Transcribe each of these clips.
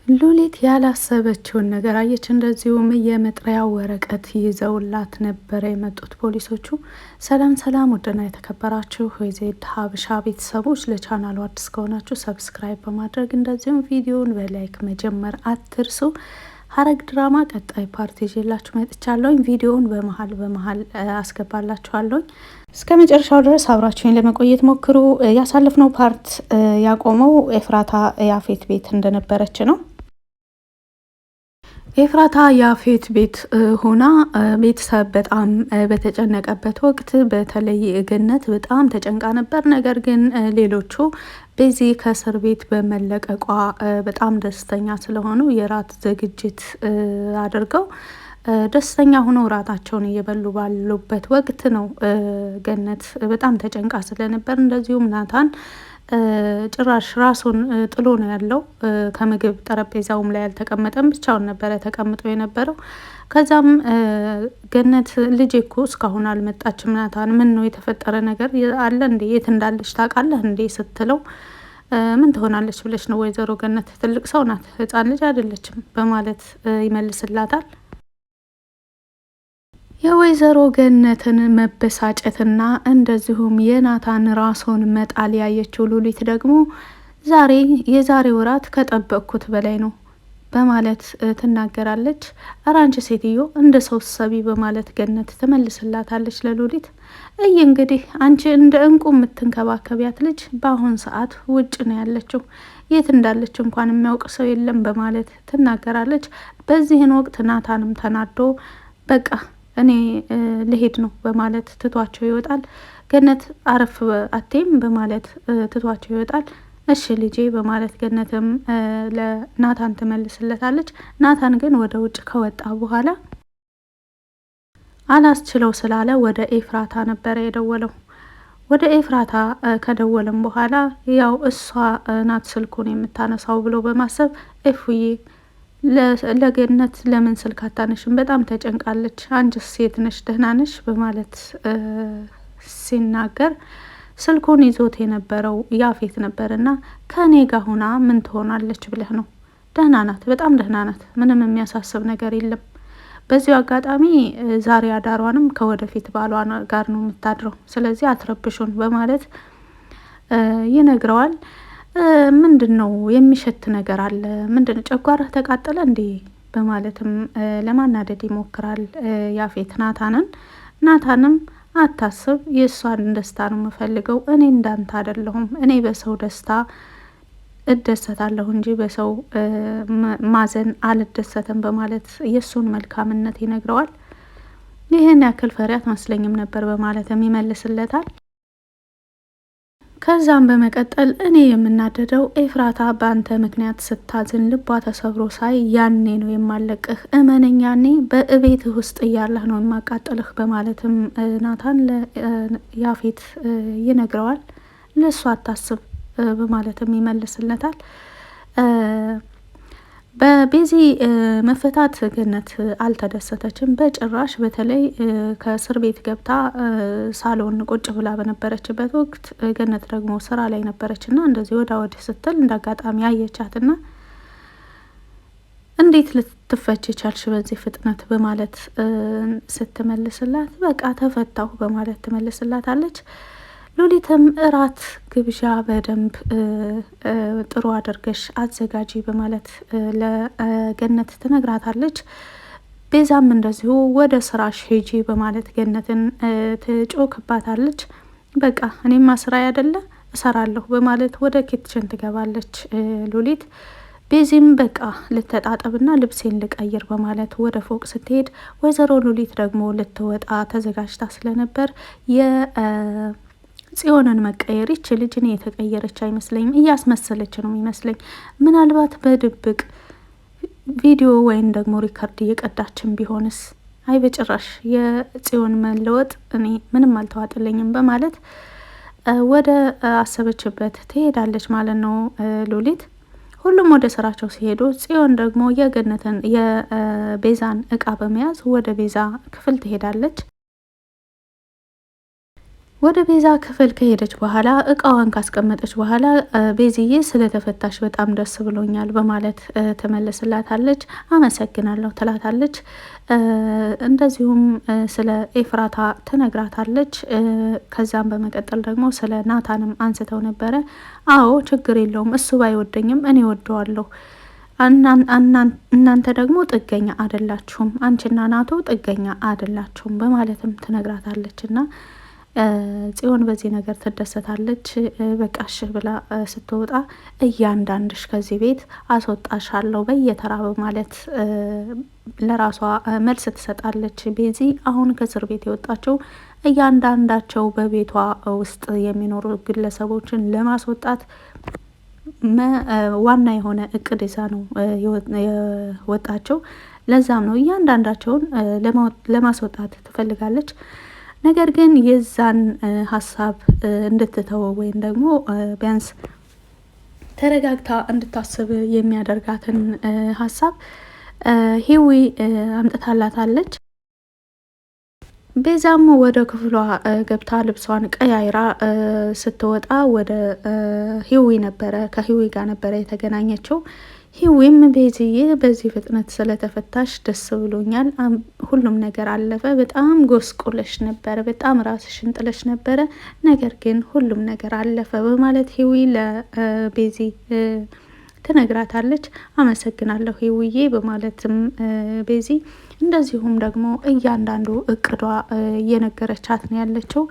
ሉሊት ያላሰበችውን ነገር አየች። እንደዚሁም የመጥሪያ ወረቀት ይዘውላት ነበረ የመጡት ፖሊሶቹ። ሰላም ሰላም፣ ውድና የተከበራችሁ የዜድ ሀበሻ ቤተሰቦች ለቻናሉ አዲስ ከሆናችሁ ሰብስክራይብ በማድረግ እንደዚሁም ቪዲዮን በላይክ መጀመር አትርሱ። ሐረግ ድራማ ቀጣይ ፓርት ይዤላችሁ መጥቻለሁኝ። ቪዲዮውን በመሀል አስገባላችኋለሁኝ። እስከ መጨረሻው ድረስ አብራችሁኝ ለመቆየት ሞክሩ። ያሳለፍነው ፓርት ያቆመው ኤፍራታ ያፌት ቤት እንደነበረች ነው። ኤፍራታ ያፌት ቤት ሆና ቤተሰብ በጣም በተጨነቀበት ወቅት በተለይ ገነት በጣም ተጨንቃ ነበር። ነገር ግን ሌሎቹ በዚህ ከእስር ቤት በመለቀቋ በጣም ደስተኛ ስለሆኑ የራት ዝግጅት አድርገው ደስተኛ ሆነው ራታቸውን እየበሉ ባሉበት ወቅት ነው ገነት በጣም ተጨንቃ ስለነበር እንደዚሁም ናታን ጭራሽ ራሱን ጥሎ ነው ያለው። ከምግብ ጠረጴዛውም ላይ አልተቀመጠም፣ ብቻውን ነበረ ተቀምጦ የነበረው። ከዛም ገነት ልጄ እኮ እስካሁን አልመጣችም፣ ናታን ምን ነው የተፈጠረ ነገር አለ እንዴ? የት እንዳለች ታውቃለህ እንዴ? ስትለው ምን ትሆናለች ብለች ነው ወይዘሮ ገነት ትልቅ ሰው ናት፣ ህፃን ልጅ አይደለችም በማለት ይመልስላታል። የወይዘሮ ገነትን መበሳጨትና እንደዚሁም የናታን ራሱን መጣል ያየችው ሉሊት ደግሞ የዛሬ ወራት ከጠበቅኩት በላይ ነው በማለት ትናገራለች። ኧረ አንቺ ሴትዮ እንደ ሰው ሰቢ በማለት ገነት ትመልስላታለች ለሉሊት። እንግዲህ አንቺ እንደ እንቁ የምትንከባከቢያት ልጅ በአሁን ሰዓት ውጭ ነው ያለችው፣ የት እንዳለች እንኳን የሚያውቅ ሰው የለም በማለት ትናገራለች። በዚህን ወቅት ናታንም ተናዶ በቃ እኔ ልሄድ ነው በማለት ትቷቸው ይወጣል። ገነት አረፍ አቴም በማለት ትቷቸው ይወጣል። እሺ ልጄ በማለት ገነትም ለናታን ትመልስለታለች። ናታን ግን ወደ ውጭ ከወጣ በኋላ አላስችለው ስላለ ወደ ኤፍራታ ነበረ የደወለው። ወደ ኤፍራታ ከደወለም በኋላ ያው እሷ ናት ስልኩን የምታነሳው ብሎ በማሰብ ኤፉዬ ለገነት ለምን ስልክ አታነሽም? በጣም ተጨንቃለች። አንቺስ ሴት ነሽ ደህና ነሽ? በማለት ሲናገር ስልኩን ይዞት የነበረው ያፌት ነበርና ከኔ ጋር ሁና ምን ትሆናለች ብለህ ነው? ደህና ናት፣ በጣም ደህና ናት። ምንም የሚያሳስብ ነገር የለም። በዚሁ አጋጣሚ ዛሬ አዳሯንም ከወደፊት ባሏ ጋር ነው የምታድረው። ስለዚህ አትረብሹን በማለት ይነግረዋል። ምንድን ነው የሚሸት ነገር አለ? ምንድን ነው ጨጓራህ ተቃጠለ እንዴ? በማለትም ለማናደድ ይሞክራል ያፌት ናታንን። ናታንም አታስብ፣ የእሷን ደስታ ነው የምፈልገው። እኔ እንዳንተ አይደለሁም። እኔ በሰው ደስታ እደሰታለሁ እንጂ በሰው ማዘን አልደሰትም በማለት የእሱን መልካምነት ይነግረዋል። ይህን ያክል ፈሪ አትመስለኝም ነበር በማለትም ይመልስለታል። ከዛም በመቀጠል እኔ የምናደደው ኤፍራታ በአንተ ምክንያት ስታዝን ልቧ ተሰብሮ ሳይ ያኔ ነው የማለቅህ፣ እመነኝ፣ ያኔ በእቤትህ ውስጥ እያለህ ነው የማቃጠልህ በማለትም ናታን ለያፌት ይነግረዋል። ለእሱ አታስብ በማለትም ይመልስለታል። በቤዚ መፈታት ገነት አልተደሰተችም በጭራሽ። በተለይ ከእስር ቤት ገብታ ሳሎን ቁጭ ብላ በነበረችበት ወቅት ገነት ደግሞ ስራ ላይ ነበረችና እንደዚህ ወዳ ወዲህ ስትል እንዳጋጣሚ አየቻትና እንዴት ልትፈች ቻልሽ በዚህ ፍጥነት በማለት ስትመልስላት በቃ ተፈታሁ በማለት ትመልስላታለች። ሉሊትም እራት ግብዣ በደንብ ጥሩ አድርገሽ አዘጋጂ በማለት ለገነት ትነግራታለች። ቤዛም እንደዚሁ ወደ ስራሽ ሂጂ በማለት ገነትን ትጮክባታለች። በቃ እኔማ ስራ አይደለ እሰራለሁ በማለት ወደ ኪችን ትገባለች ሉሊት። ቤዚም በቃ ልተጣጠብና ልብሴን ልቀይር በማለት ወደ ፎቅ ስትሄድ ወይዘሮ ሉሊት ደግሞ ልትወጣ ተዘጋጅታ ስለነበር ጽዮንን መቀየር ይች ልጅ እኔ የተቀየረች አይመስለኝም፣ እያስመሰለች ነው የሚመስለኝ። ምናልባት በድብቅ ቪዲዮ ወይም ደግሞ ሪከርድ እየቀዳችን ቢሆንስ? አይ በጭራሽ የጽዮን መለወጥ እኔ ምንም አልተዋጥልኝም በማለት ወደ አሰበችበት ትሄዳለች ማለት ነው ሉሊት። ሁሉም ወደ ስራቸው ሲሄዱ ጽዮን ደግሞ የገነትን የቤዛን እቃ በመያዝ ወደ ቤዛ ክፍል ትሄዳለች። ወደ ቤዛ ክፍል ከሄደች በኋላ እቃዋን ካስቀመጠች በኋላ ቤዝዬ ስለተፈታሽ በጣም ደስ ብሎኛል በማለት ትመልስላታለች። አመሰግናለሁ ትላታለች። እንደዚሁም ስለ ኤፍራታ ትነግራታለች። ከዛም በመቀጠል ደግሞ ስለ ናታንም አንስተው ነበረ። አዎ ችግር የለውም እሱ ባይወደኝም እኔ ወደዋለሁ። እናንተ ደግሞ ጥገኛ አደላችሁም፣ አንቺና ናቶ ጥገኛ አደላችሁም በማለትም ትነግራታለች እና ጽዮን በዚህ ነገር ትደሰታለች። በቃሽ ብላ ስትወጣ እያንዳንድሽ ከዚህ ቤት አስወጣሻለሁ በየተራ በማለት ለራሷ መልስ ትሰጣለች። ቤዚ አሁን ከእስር ቤት የወጣቸው እያንዳንዳቸው በቤቷ ውስጥ የሚኖሩ ግለሰቦችን ለማስወጣት ዋና የሆነ እቅድ ይዛ ነው የወጣቸው። ለዛም ነው እያንዳንዳቸውን ለማስወጣት ትፈልጋለች። ነገር ግን የዛን ሀሳብ እንድትተወው ወይም ደግሞ ቢያንስ ተረጋግታ እንድታስብ የሚያደርጋትን ሀሳብ ሂዊ አምጥታላታለች። ቤዛም ወደ ክፍሏ ገብታ ልብሷን ቀያይራ ስትወጣ ወደ ሂዊ ነበረ ከሂዊ ጋር ነበረ የተገናኘችው። ሂዊም ቤዝዬ በዚህ ፍጥነት ስለተፈታሽ ደስ ብሎኛል፣ ሁሉም ነገር አለፈ፣ በጣም ጎስቁለሽ ነበረ፣ በጣም ራስሽን ጥለሽ ነበረ፣ ነገር ግን ሁሉም ነገር አለፈ በማለት ሂዊ ለቤዚ ትነግራታለች። አመሰግናለሁ ሂዊዬ በማለትም ቤዚ እንደዚሁም ደግሞ እያንዳንዱ እቅዷ እየነገረቻት ነው ያለችው።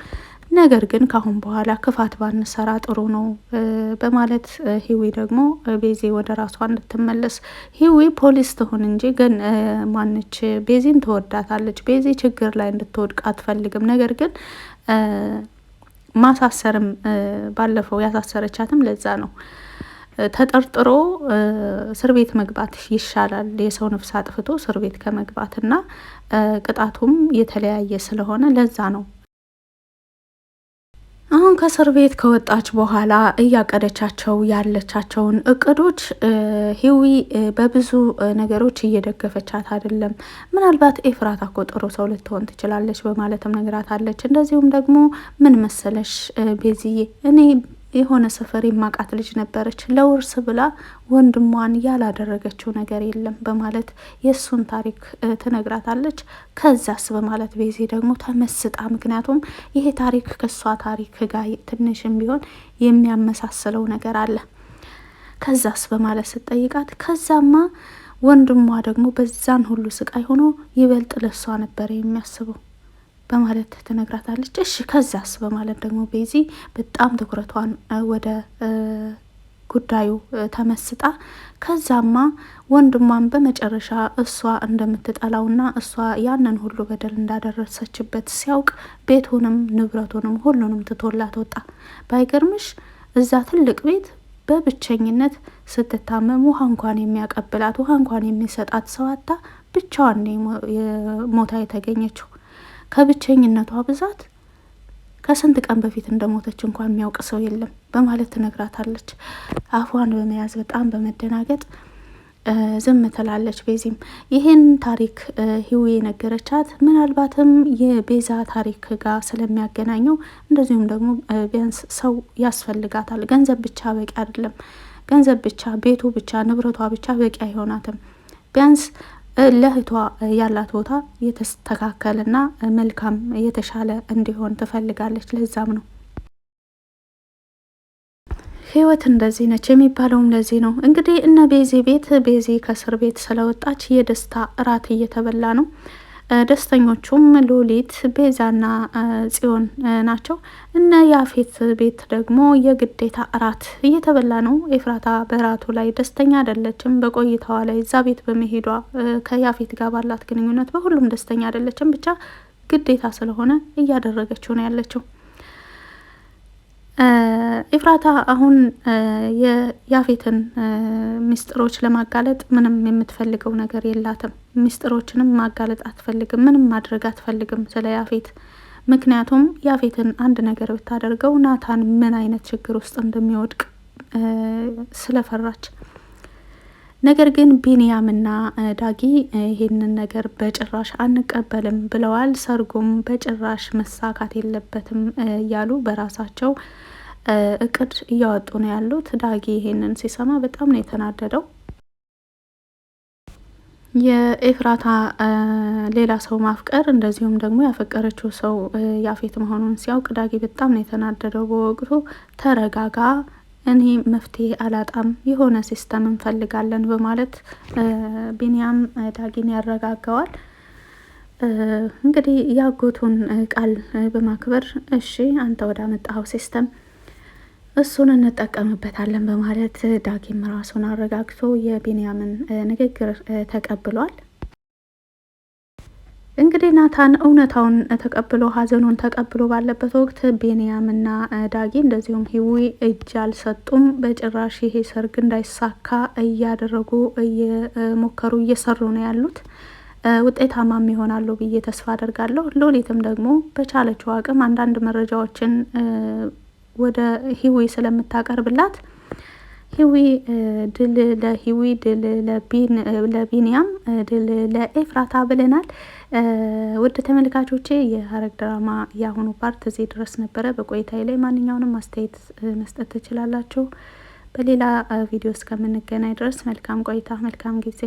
ነገር ግን ካሁን በኋላ ክፋት ባንሰራ ጥሩ ነው በማለት ሂዊ ደግሞ ቤዚ ወደ ራሷ እንድትመለስ ሂዊ ፖሊስ ትሁን እንጂ ግን ማነች ቤዚን ትወዳታለች። ቤዚ ችግር ላይ እንድትወድቅ አትፈልግም። ነገር ግን ማሳሰርም ባለፈው ያሳሰረቻትም ለዛ ነው። ተጠርጥሮ እስር ቤት መግባት ይሻላል የሰው ነፍስ አጥፍቶ እስር ቤት ከመግባትና ቅጣቱም የተለያየ ስለሆነ ለዛ ነው። አሁን ከእስር ቤት ከወጣች በኋላ እያቀደቻቸው ያለቻቸውን እቅዶች ሂዊ በብዙ ነገሮች እየደገፈቻት አይደለም። ምናልባት ኤፍራታ እኮ ጥሩ ሰው ልትሆን ትችላለች በማለትም ነግራታለች። እንደዚሁም ደግሞ ምን መሰለሽ ቤዝዬ እኔ የሆነ ሰፈር የማቃት ልጅ ነበረች ለውርስ ብላ ወንድሟን ያላደረገችው ነገር የለም በማለት የእሱን ታሪክ ትነግራታለች። ከዛስ በማለት ቤዚ ደግሞ ተመስጣ፣ ምክንያቱም ይሄ ታሪክ ከሷ ታሪክ ጋር ትንሽም ቢሆን የሚያመሳስለው ነገር አለ። ከዛስ በማለት ስትጠይቃት ከዛማ ወንድሟ ደግሞ በዛን ሁሉ ስቃይ ሆኖ ይበልጥ ለሷ ነበረ የሚያስበው በማለት ትነግራታለች። እሺ ከዛስ በማለት ደግሞ ቤዚ በጣም ትኩረቷን ወደ ጉዳዩ ተመስጣ ከዛማ ወንድሟን በመጨረሻ እሷ እንደምትጠላውና እሷ ያንን ሁሉ በደል እንዳደረሰችበት ሲያውቅ ቤቱንም ንብረቱንም ሁሉንም ትቶላት ወጣ። ባይገርምሽ እዛ ትልቅ ቤት በብቸኝነት ስትታመም ውሃ እንኳን የሚያቀብላት ውሃ እንኳን የሚሰጣት ሰው አጣ ብቻዋን ሞታ የተገኘችው። ከብቸኝነቷ ብዛት ከስንት ቀን በፊት እንደሞተች እንኳን የሚያውቅ ሰው የለም በማለት ትነግራታለች። አፏን በመያዝ በጣም በመደናገጥ ዝም ትላለች። ቤዚም ይህን ታሪክ ሂዊ የነገረቻት ምናልባትም የቤዛ ታሪክ ጋር ስለሚያገናኘው እንደዚሁም ደግሞ ቢያንስ ሰው ያስፈልጋታል። ገንዘብ ብቻ በቂ አይደለም። ገንዘብ ብቻ፣ ቤቱ ብቻ፣ ንብረቷ ብቻ በቂ አይሆናትም። ቢያንስ ለእህቷ ያላት ቦታ የተስተካከለና መልካም የተሻለ እንዲሆን ትፈልጋለች። ለዛም ነው ህይወት እንደዚህ ነች የሚባለውም ለዚህ ነው። እንግዲህ እነ ቤዚ ቤት ቤዚ ከእስር ቤት ስለወጣች የደስታ እራት እየተበላ ነው። ደስተኞቹም ሉሊት፣ ቤዛና ጽዮን ናቸው። እነ ያፌት ቤት ደግሞ የግዴታ እራት እየተበላ ነው። ኤፍራታ በራቱ ላይ ደስተኛ አይደለችም። በቆይታዋ ላይ እዛ ቤት በመሄዷ ከያፌት ጋር ባላት ግንኙነት በሁሉም ደስተኛ አይደለችም። ብቻ ግዴታ ስለሆነ እያደረገችው ነው ያለችው። ኤፍራታ አሁን የያፌትን ሚስጥሮች ለማጋለጥ ምንም የምትፈልገው ነገር የላትም። ሚስጥሮችንም ማጋለጥ አትፈልግም። ምንም ማድረግ አትፈልግም ስለ ያፌት። ምክንያቱም ያፌትን አንድ ነገር ብታደርገው ናታን ምን አይነት ችግር ውስጥ እንደሚወድቅ ስለፈራች። ነገር ግን ቢንያምና ዳጊ ይህንን ነገር በጭራሽ አንቀበልም ብለዋል። ሰርጉም በጭራሽ መሳካት የለበትም እያሉ በራሳቸው እቅድ እያወጡ ነው ያሉት። ዳጊ ይሄንን ሲሰማ በጣም ነው የተናደደው። የኤፍራታ ሌላ ሰው ማፍቀር እንደዚሁም ደግሞ ያፈቀረችው ሰው ያፌት መሆኑን ሲያውቅ ዳጊ በጣም ነው የተናደደው። በወቅቱ ተረጋጋ፣ እኔ መፍትሄ አላጣም፣ የሆነ ሲስተም እንፈልጋለን በማለት ቢንያም ዳጊን ያረጋጋዋል። እንግዲህ ያጎቱን ቃል በማክበር እሺ አንተ ወደ አመጣኸው ሲስተም እሱን እንጠቀምበታለን በማለት ዳጊም ራሱን አረጋግቶ የቢንያምን ንግግር ተቀብሏል። እንግዲህ ናታን እውነታውን ተቀብሎ ሀዘኑን ተቀብሎ ባለበት ወቅት ቢንያምና ዳጊ እንደዚሁም ሂዊ እጅ አልሰጡም። በጭራሽ ይሄ ሰርግ እንዳይሳካ እያደረጉ እየሞከሩ እየሰሩ ነው ያሉት። ውጤታማም ይሆናሉ ብዬ ተስፋ አደርጋለሁ። ሎሊትም ደግሞ በቻለችው አቅም አንዳንድ መረጃዎችን ወደ ሂዊ ስለምታቀርብላት ሂዊ ድል ለሂዊ ድል ለቢንያም ድል ለኤፍራታ ብለናል። ውድ ተመልካቾቼ የሐረግ ድራማ የአሁኑ ፓርት እዚህ ድረስ ነበረ። በቆይታዬ ላይ ማንኛውንም አስተያየት መስጠት ትችላላችሁ። በሌላ ቪዲዮ እስከምንገናኝ ድረስ መልካም ቆይታ፣ መልካም ጊዜ